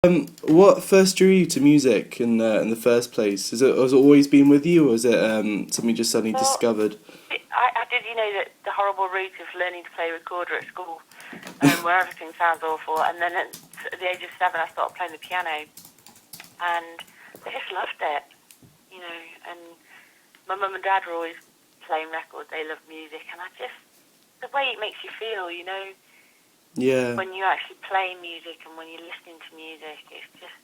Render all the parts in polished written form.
What first drew you to music in the first place? Has it always been with you, or is it something you just suddenly Well, discovered? I did, the horrible route of learning to play recorder at school, where everything sounds awful. And then at the age of 7, I started playing the piano, and I just loved it, And my mum and dad were always playing records. They loved music, and the way it makes you feel, Yeah, when you actually play music and when you're listening to music, it's just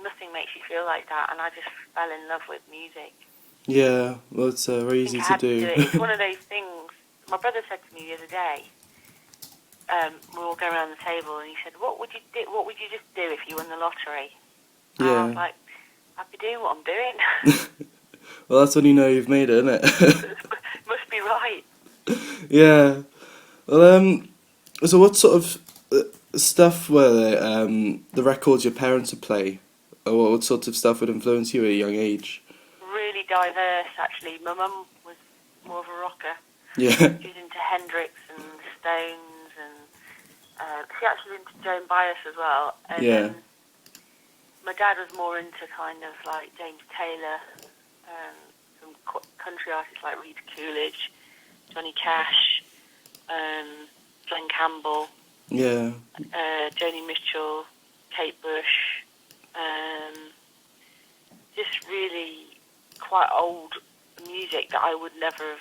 nothing makes you feel like that. And I just fell in love with music. yeah. Well, it's very I think easy I to had to do do. it. It's one of those things. My brother said to me the other day, we were all going around the table, and he said, "What would you do? What would you just do if you won the lottery?" And I was Yeah. like, "I'd be doing what I'm doing." Well, that's when you know you've made it, isn't it? Must be right. Yeah. Well, so what sort of stuff were the records your parents would play? Or what sort of stuff would influence you at a young age? Really diverse, actually. My mum was more of a rocker. Yeah. She was into Hendrix and Stones, and she actually was into Joan Baez as well. And Yeah. my dad was more into kind of like James Taylor, some country artists like Rita Coolidge, Johnny Cash, Glenn Campbell, Yeah. Joni Mitchell, Kate Bush, just really quite old music that I would never have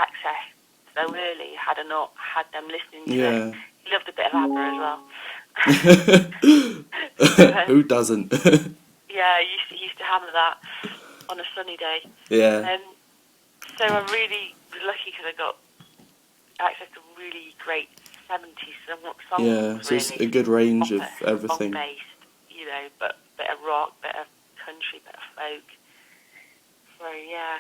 accessed so early had I not had them listening to it. Yeah. He loved a bit of ABBA as well. So, Who doesn't? yeah, he used to hammer that on a sunny day. Yeah. So I really was lucky because I got access to really great 70s Yeah. songs, So it's really. a good range of Proper everything. song-based, but bit of rock, bit of country, bit of folk. So, yeah.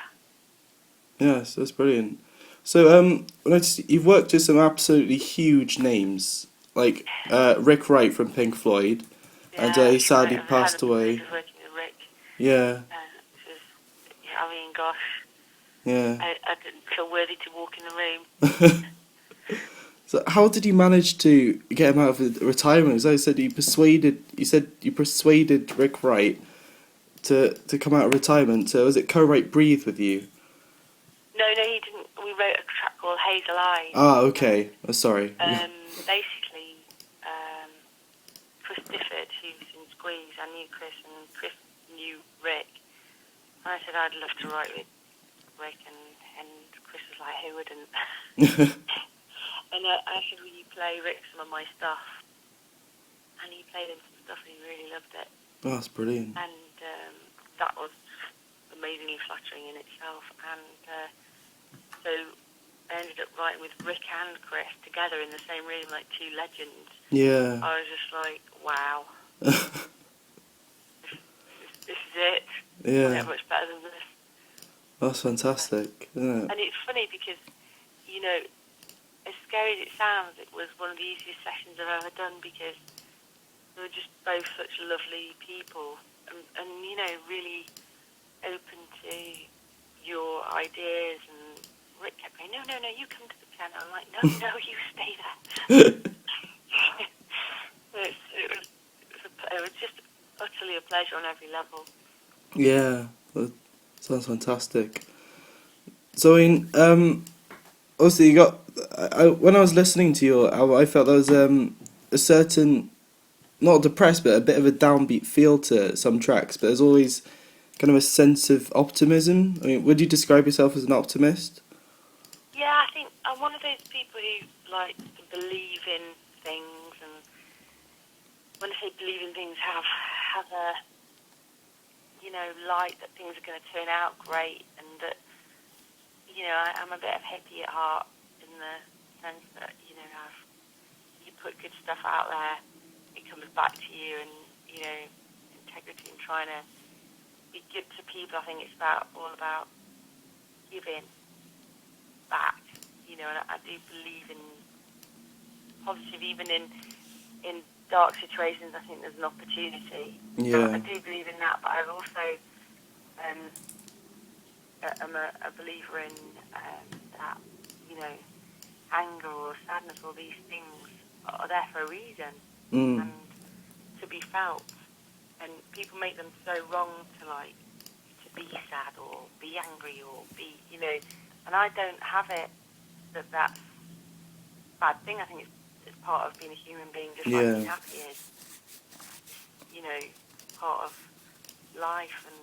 Yeah, so that's brilliant. So I noticed you've worked with some absolutely huge names, like Rick Wright from Pink Floyd, and Yeah, he that's right. sadly I've had passed the privilege away. of working with Rick. Yeah. Which is, gosh, Yeah. I didn't feel worthy to walk in the room. So how did you manage to get him out of retirement? As I said, you persuaded Rick Wright to come out of retirement. So was it co-write Breathe with you? No, he didn't. We wrote a track called Hazel Eyes. Ah, okay. Oh, sorry. Basically, Chris Difford, who's in Squeeze, I knew Chris, and Chris knew Rick. And I said I'd love to write with Rick, and Chris was like, who wouldn't? And I said, will you play Rick some of my stuff? And he played him some stuff, and he really loved it. Oh, that's brilliant. And that was amazingly flattering in itself. And so I ended up writing with Rick and Chris together in the same room, like two legends. Yeah. I was just like, wow, this is it. Yeah. Can't get much better than this. That's fantastic, isn't it? And it's funny because, as scary as it sounds, it was one of the easiest sessions I've ever done because they were just both such lovely people and really open to your ideas. And Rick kept going, no, you come to the piano. I'm like, no, you stay there. It was just utterly a pleasure on every level. Yeah, that sounds fantastic. So, obviously you got. When I was listening to your album, I felt there was a certain, not depressed, but a bit of a downbeat feel to some tracks. But there's always kind of a sense of optimism. I mean, would you describe yourself as an optimist? Yeah, I think I'm one of those people who like to believe in things, and when I say believe in things, have a light that things are going to turn out great, and that I'm a bit of hippie at heart in the sense that you put good stuff out there, it comes back to you, and integrity and trying to be good to people. I think it's all about giving back, and I do believe in positive, even in dark situations. I think there's an opportunity. Yeah. I do believe in that, but I also am a believer in that, anger or sadness, all these things are there for a reason. Mm. And to be felt, and people make them so wrong to be sad or be angry or be, and I don't have it that's a bad thing. I think it's part of being a human being, just like being happy is, part of life. And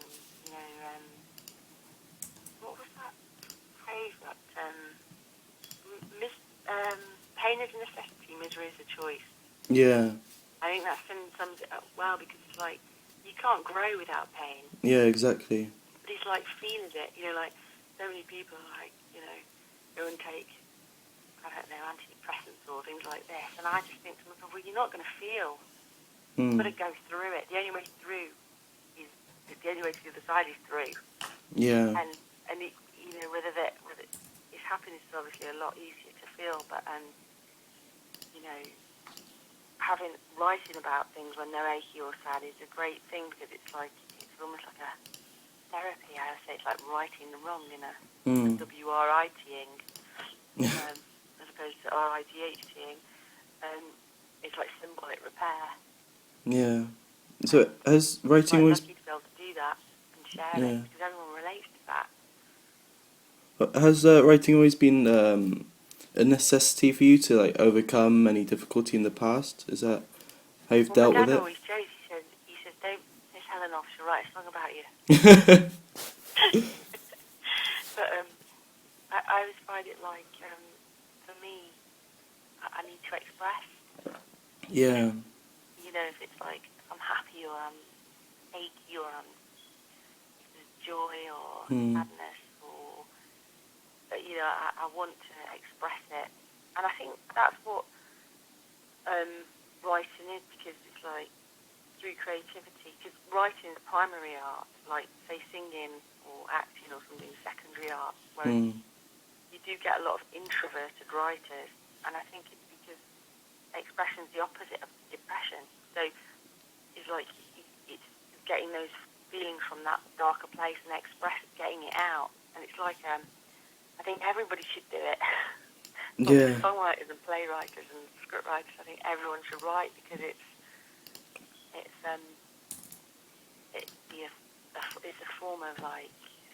what was that phrase that pain is a necessity, misery is a choice. Yeah. I think that sums it up well, because it's like you can't grow without pain. Yeah, exactly. But it's like feeling it, like so many people go and take, I don't know, antidepressants or things like this, and I just think to myself, well, you're not going to feel. You've got to go through it. The only way through is the only way to the other side is through. Yeah. And it, whether it's happiness is obviously a lot easier to feel, but writing about things when they're achy or sad is a great thing, because it's almost like a therapy. I would say it's like righting the wrong, W-R-I-T-ing, as opposed to R-I-G-H-T-ing. It's like symbolic repair. Yeah. So has writing I'm always... lucky to be able to do that and share it, because everyone relates to that. Has writing always been a necessity for you to overcome any difficulty in the past? Is that how you've dealt with it? My dad always jokes. He says, "Don't piss Helen off. She'll write a song about you." But I always find it for me, I need to express. Yeah. If it's like I'm happy or I'm achy or I'm joy or sadness, or I want to express it, and I think that's what writing is, because it's like through creativity. Because writing is primary art, like say singing or acting or something is secondary art. Whereas you do get a lot of introverted writers, and I think it's because expression is the opposite of depression. So it's like it's getting those feelings from that darker place and getting it out. And it's like I think everybody should do it. Yeah. Songwriters and playwriters and scriptwriters, I think everyone should write, because it's a form of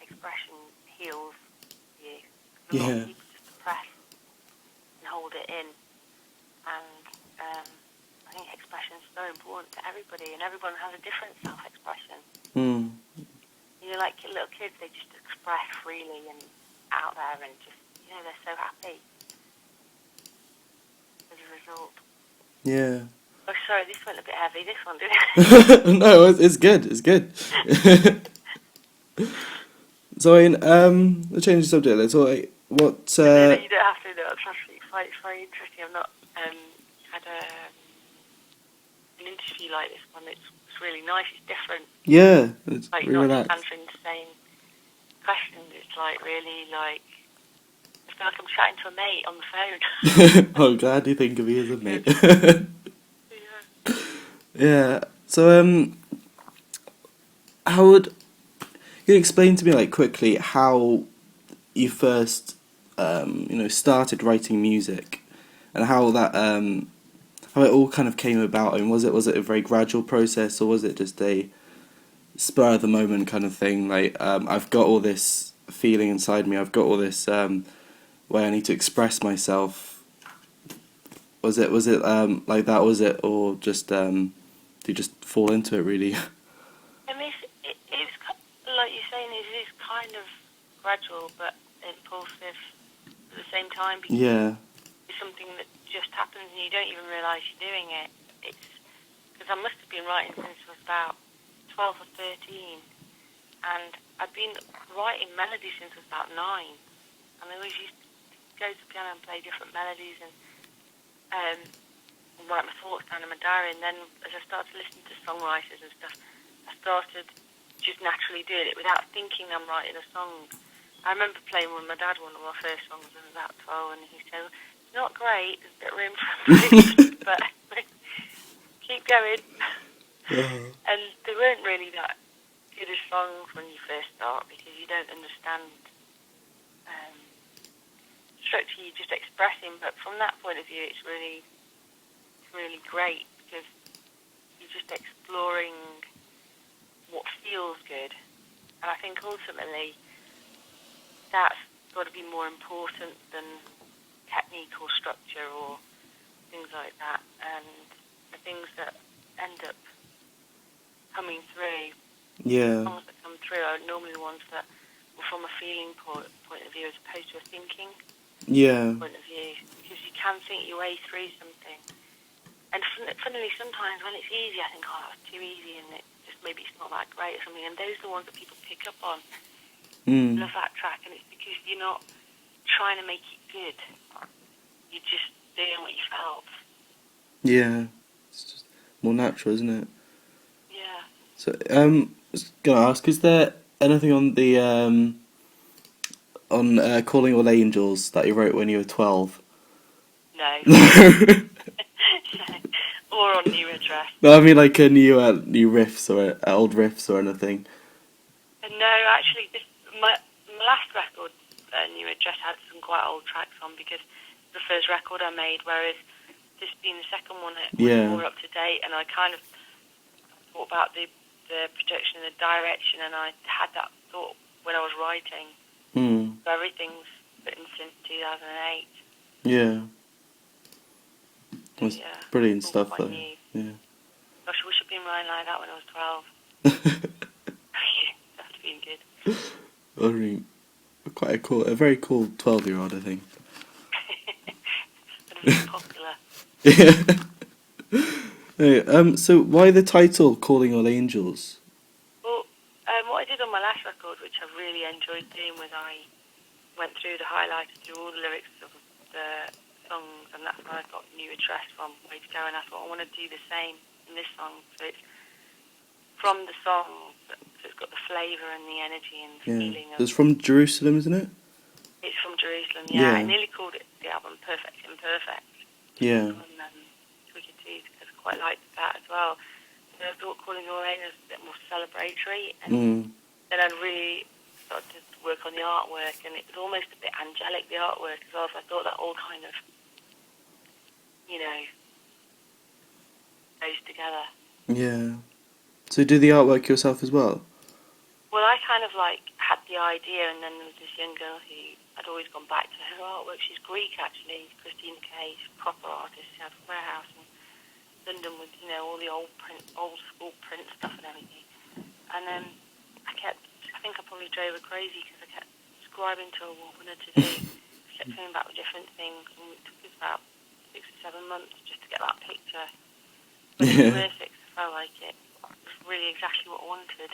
expression, heals you. A lot of people just suppress and hold it in, and I think expression is so important to everybody, and everyone has a different self-expression. Like little kids, they just express freely and out there, and just they're so happy as a result. Yeah. Oh, sorry, this went a bit heavy. This one did it? No, it's good. It's good. So, I'll change the subject. That's all right. What? No, you don't have to. No, it's actually quite very interesting. I've not had an interview like this one. It's really nice. It's different. Yeah, it's really not relaxed. just Answering the same questions. It's really I feel like I'm chatting to a mate on the phone. Oh, glad you think of me as a mate. Yeah. Yeah. So, how would you explain to me, quickly, how you first, started writing music, and how that, how it all kind of came about? I mean, was it a very gradual process, or was it just a spur of the moment kind of thing? I've got all this feeling inside me. I've got all this way I need to express myself. Was it like that? Was it, or just did you just fall into it really? I mean, it's like you're saying, it is kind of gradual but impulsive at the same time, because it's something that just happens and you don't even realise you're doing it. It's because I must have been writing since I was about 12 or 13, and I'd been writing melodies since I was about 9, and I always used to go to the piano and play different melodies and write my thoughts down in my diary. And then as I started listening to songwriters and stuff, I started just naturally doing it without thinking I'm writing a song. I remember playing with my dad one of my first songs when I was about 12, and he said, "It's not great, there's a bit of room for improvement, but keep going." And they weren't really that good as songs when you first start, because you don't understand structure, you're just expressing. But from that point of view, it's really great, because you you're just exploring what feels good. And I think ultimately that's got to be more important than technique or structure or things like that. And the things that end up coming through, Yeah. songs that come through are normally the ones that were from a feeling point of view as opposed to a thinking Yeah. point of view, because you can think your way through something. And funnily, sometimes when it's easy, I think, oh, it's too easy, and it just maybe it's not that great or something. And those are the ones that people pick up on. Love that track, and it's because you're not trying to make it good. You're just doing what you felt. Yeah. It's just more natural, isn't it? Yeah. So, I was gonna ask, is there anything on the Calling All Angels that you wrote when you were 12? No. Or on New Address. No, I mean like a new riffs or old riffs or anything. No, actually, my last record, New Address, had some quite old tracks on because the first record I made, whereas this being the second one, it was more up to date, and I kind of thought about the production and the direction, and I had that thought when I was writing. So everything's written since 2008. Yeah. That's brilliant stuff, though. New. Yeah. Gosh, I wish I'd been writing like that when I was 12. That would have been good. I mean, a very cool 12-year-old, I think. Would have been popular. Yeah. Hey, so why the title Calling All Angels? Well, what I did on my last record, which I really enjoyed doing, was I went through the highlights, through all the lyrics of the songs, and that's where I got New Address from, Way to Go, and I thought I want to do the same in this song. So it's from the song, so it's got the flavour and the energy and feeling. It's from Jerusalem, isn't it? It's from Jerusalem, yeah. I nearly called it the album Perfect Imperfect. Yeah. On Twitter too, because I quite liked that as well. So I thought Calling Your Own was a bit more celebratory, and then I really started to work on the artwork, and it was almost a bit angelic, the artwork as well, so I thought that all kind of, goes together. Yeah. So do the artwork yourself as well? Well, I kind of had the idea, and then there was this young girl who I'd always gone back to her artwork. She's Greek, actually, Christina Kay, she's a proper artist. She had a warehouse in London with, all the old school print stuff and everything. And I think I probably drove her crazy because I kept describing to her what I wanted to do. I kept coming back with different things, and it took us about 6 or 7 months just to get that picture. But it was perfect. I felt like it was really exactly what I wanted.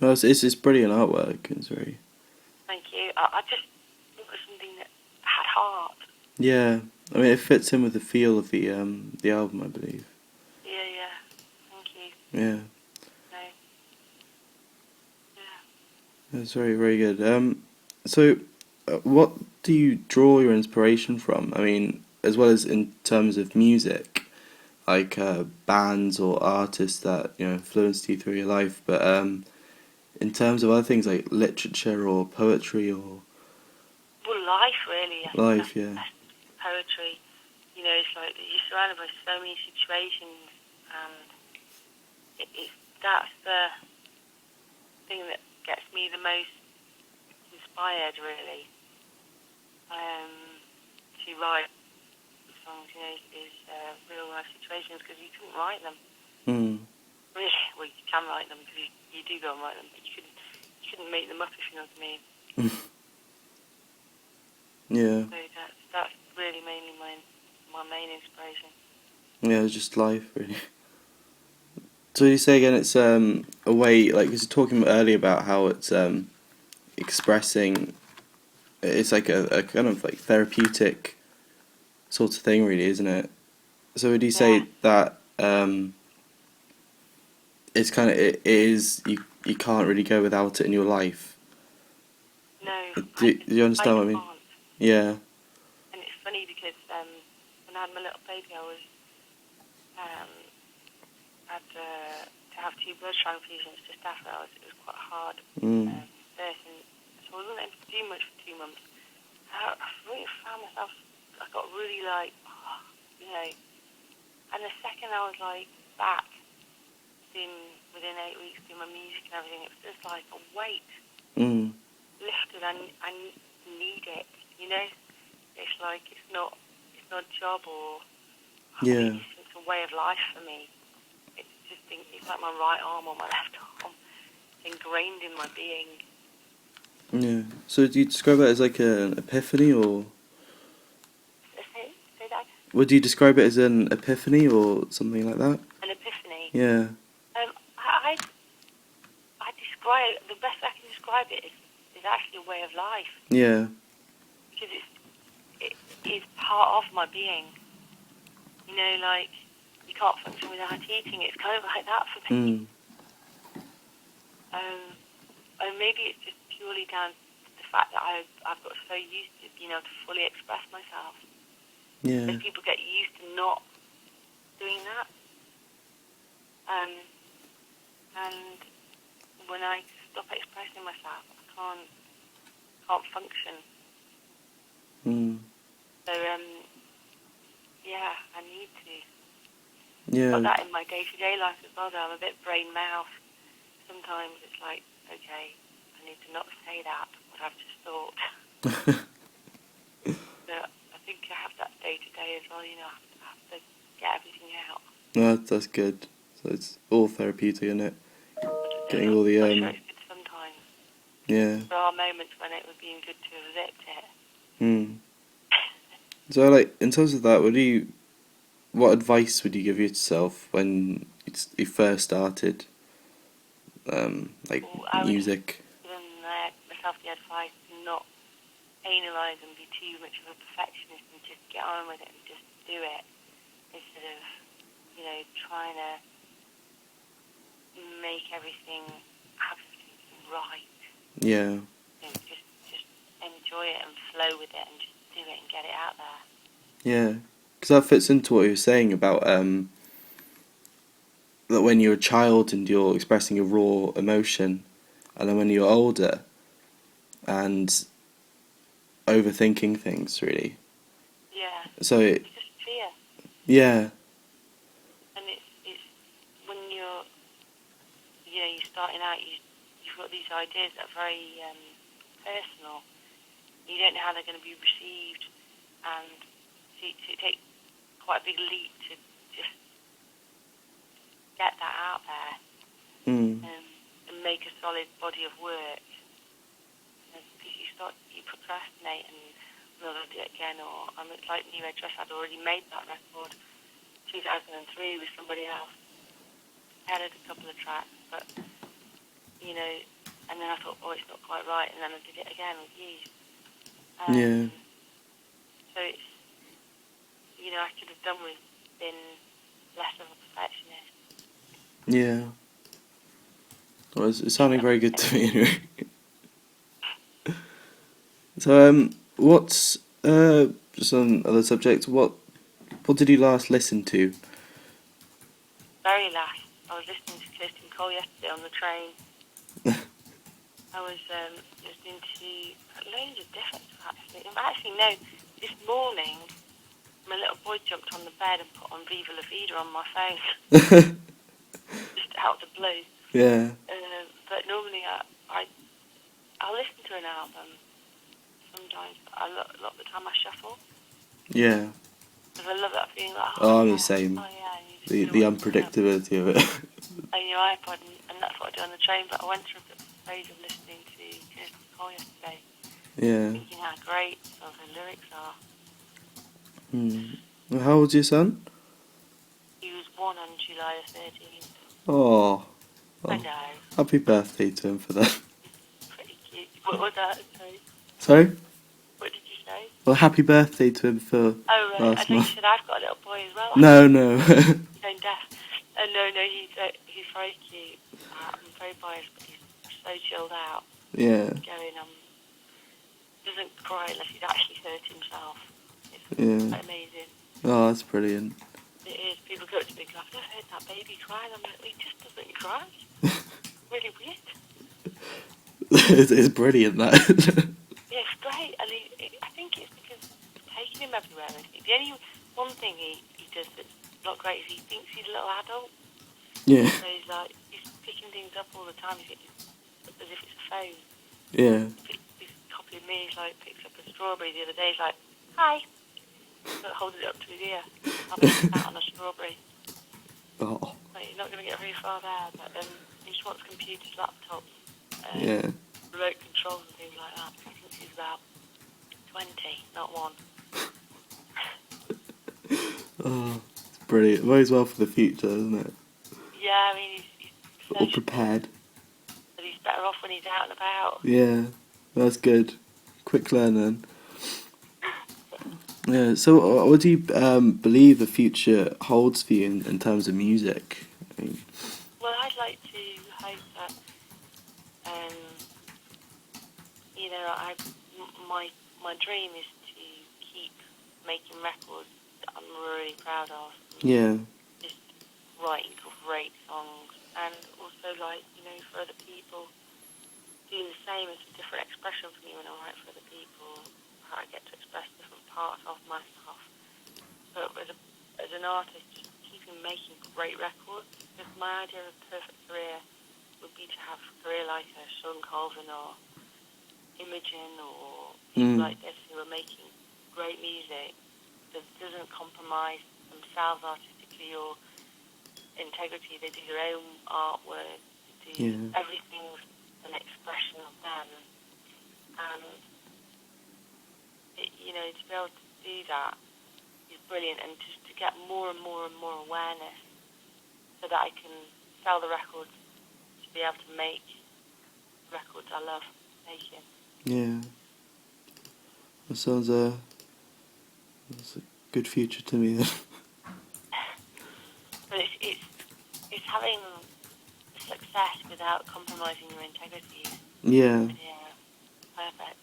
Well, it's brilliant artwork. It's very... Thank you. I just wanted something that had heart. Yeah. I mean, it fits in with the feel of the album, I believe. Yeah. Thank you. Yeah. No. Yeah. It's very, very good. So, what do you draw your inspiration from? I mean, as well as in terms of music, like bands or artists that influenced you through your life, but in terms of other things like literature or poetry or... Well, life, really. Life, yeah. Poetry. It's like you're surrounded by so many situations, and that's the thing that gets me the most inspired, really, to write songs, is real life situations, because you couldn't write them. Really, well, you can write them, because you do go and write them, but you couldn't make them up, if you know what I mean. Yeah. So that's really mainly my main inspiration. Yeah, it's just life, really. So you say again, it's a way, like, because you're talking earlier about how it's expressing, it's like a kind of like therapeutic sort of thing, really, isn't it? So would you say that it's kind of, it is, you can't really go without it in your life? No. Do you understand what I mean? Can't. Yeah. And it's funny because when I had my little baby, I was had to have 2 blood transfusions just after it was quite hard birth, and so I wasn't able to do much for 2 months. I really found myself, I got really And the second I was like back, within 8 weeks doing my music and everything, it was just like a weight Mm. lifted. I need it, you know. It's like it's not a job or hobby. Yeah. It's a way of life for me. It's like my right arm or my left arm, ingrained in my being. Yeah. So do you describe it as like an epiphany, or Say that. would you describe it as an epiphany or something like that? An epiphany. Yeah. I describe the best I can describe it is actually a way of life, Yeah. because it is part of my being. You know, like you can't function without eating. It's kind of like that for me. Mm. And maybe it's just purely down to the fact that I've got so used to being able to fully express myself. Yeah. Most people get used to not doing that. And when I stop expressing myself, I can't function. Mm. So yeah, I need to. Yeah. Got that in my day-to-day life as well, though. I'm a bit brain-mouse. Sometimes it's like, okay, I need to not say that, what I've just thought. But I think I have that day-to-day as well, you know, I have to get everything out. No, that's good. So it's all therapeutic, isn't it? Getting all I'm the not sure it's good sometimes. Yeah. There are moments when it would be good to have zipped it. Mm. So, like, in terms of that, what advice would you give yourself when you first started, like, I would music? give myself the advice to not analyse and be too much of a perfectionist and just get on with it and just do it, instead of, you know, trying to make everything absolutely right. Yeah. You know, just enjoy it and flow with it and just do it and get it out there. Yeah. Because that fits into what you were saying about that when you're a child and you're expressing your raw emotion, and then when you're older and overthinking things, really. Yeah. So It's just fear. yeah. And it's when you're starting out, you've got these ideas that are very personal. You don't know how they're going to be received, and so it takes quite a big leap to just get that out there Mm. and make a solid body of work. Because you procrastinate and we'll do it again, or it's like New Red Dress. I'd already made that record 2003 with somebody else. I added a couple of tracks, but you know, and then I thought, oh, it's not quite right, and then I did it again with you. Yeah. So it's, you know, I could have done with being less of a perfectionist. Yeah. Well, it's sounding very good to me anyway. So what's just on other subjects? What did you last listen to? Very last, I was listening to Kirsten Cole yesterday on the train. I was listening to loads of different stuff, actually. No, this morning my little boy jumped on the bed and put on Viva La Vida on my phone, just out of the blue. Yeah. But normally I'll listen to an album sometimes, but a lot of the time I shuffle. Yeah. Because I love that feeling like, Oh, I'm yeah, the same. oh yeah. The unpredictability of it. On your iPod, and that's what I do on the train, but I went through a phase of listening to Kirsten Cole yesterday, Yeah. thinking how great some of her lyrics are. Well, how old's your son? He was born on July 13th. Oh. I know. Happy birthday to him for that. Pretty cute. What was that? Sorry? What did you say? Well, happy birthday to him for Oh, right. I last thought you month. said I've got a little boy as well. No, no. He's deaf. No, he's very cute. I'm very biased, but he's so chilled out. Yeah. Doesn't cry unless he's actually hurt himself. It's Yeah. quite amazing. Oh, that's brilliant. It is. People go to me and go, I've never heard that baby cry. And I'm like, well, he just doesn't cry. Really weird. It's brilliant, that. Yeah, it's great. And I think it's because we're taking him everywhere. And the only one thing he does that's not great is he thinks he's a little adult. Yeah. So he's picking things up all the time as if it's a phone. Yeah. He's copying me. He's picks up a strawberry the other day. He's like, hi. But holding it up to his ear. I'm sat on a strawberry. Oh. You're not going to get very far there. But he just wants computers, laptops, Yeah. remote controls and things like that. He thinks he's about 20, not 1. Oh, it's brilliant. Bodes well for the future, isn't it? Yeah, I mean, he's All prepared. but he's better off when he's out and about. Yeah, that's good. Quick learning. Yeah. So, what do you believe the future holds for you in terms of music? I mean, Well, I'd like to hope that, you know, my dream is to keep making records that I'm really proud of. yeah. Just writing great songs, and also for other people doing the same. It's a different expression for me when I write for other people. How I get to express different parts of myself. But as an artist, just keeping making great records. Because my idea of a perfect career would be to have a career like a Sean Colvin or Imogen or people like this who are making great music that doesn't compromise themselves artistically or integrity. They do their own artwork. They do everything's an expression of them. And to be able to do that is brilliant, and just to get more and more and more awareness so that I can sell the records, to be able to make records I love making. Yeah. That sounds that's a good future to me then. But it's having success without compromising your integrity. Yeah. Yeah, perfect.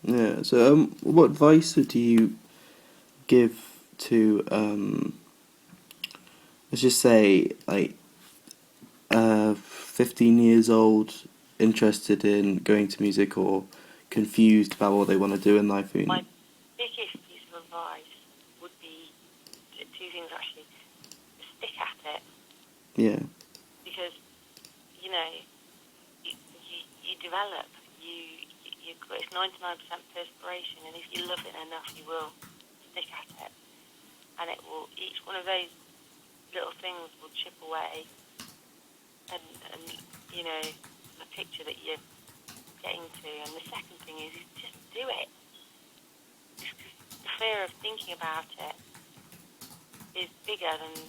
Yeah. So, what advice would you give to let's just say 15 years old, interested in going to music or confused about what they want to do in life? My biggest piece of advice would be two things actually. Stick at it. Yeah. Because you develop. It's 99% perspiration, and if you love it enough, you will stick at it. And each one of those little things will chip away, and the picture that you're getting to. And the second thing is just do it. The fear of thinking about it is bigger than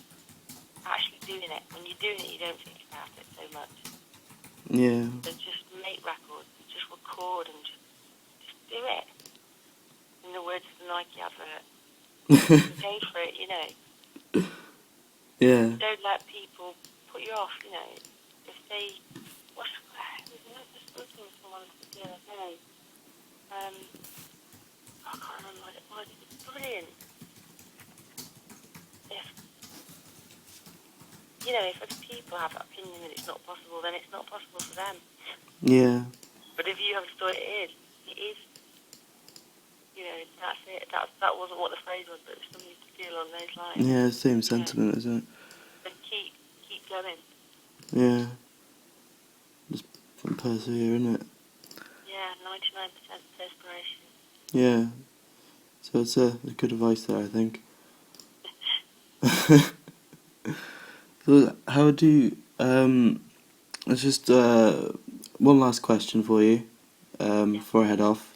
actually doing it. When you're doing it, you don't think about it so much. Yeah. So just make records, just record, and just do it. In the words of the Nike advert, go for it, Yeah. Don't let people put you off, If they, I was just listening to someone the other day. I can't remember what it was. It's brilliant. If other people have that opinion that it's not possible, then it's not possible for them. Yeah. But if you have thought it is, that's it. That wasn't what the phrase was, but it was something to feel on those lines. Yeah, same sentiment, isn't it? But keep going. Yeah. Just persevere, innit? Yeah, 99% perspiration. Yeah. So it's a good advice there, I think. So how do it's just one last question for you before I head off.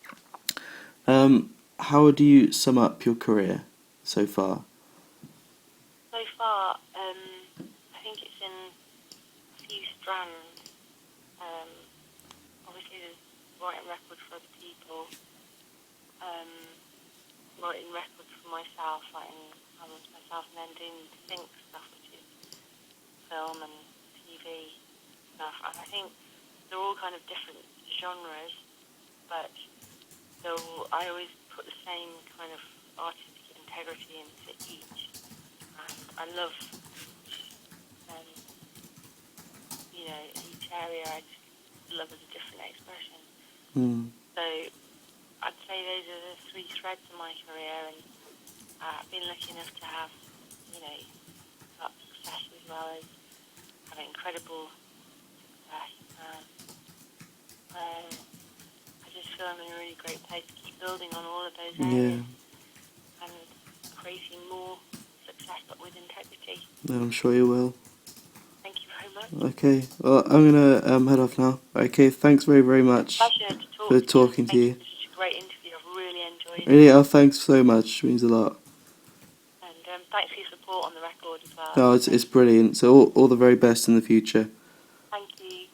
How would you sum up your career so far? So far, I think it's in a few strands. Obviously, there's writing records for other people, writing records for myself, writing albums myself, and then doing the sync stuff, which is film and TV stuff. And I think they're all kind of different genres, but I always put the same kind of artistic integrity into each. And I love, each area I just love as a different expression. So I'd say those are the three threads of my career, and I've been lucky enough to have you know, got success as well as having incredible success. I just feel I'm in a really great place to keep building on all of those Yeah. areas and creating more success, but with integrity. No, I'm sure you will. Thank you very much. Okay. Well, I'm gonna head off now. Okay. Thanks very, very much Pleasure to talk for to you. talking to Thank you you. for such a great interview. I've really enjoyed it. Really, oh, thanks so much. It means a lot. And thanks for your support on the record as well. No, it's brilliant. So all the very best in the future.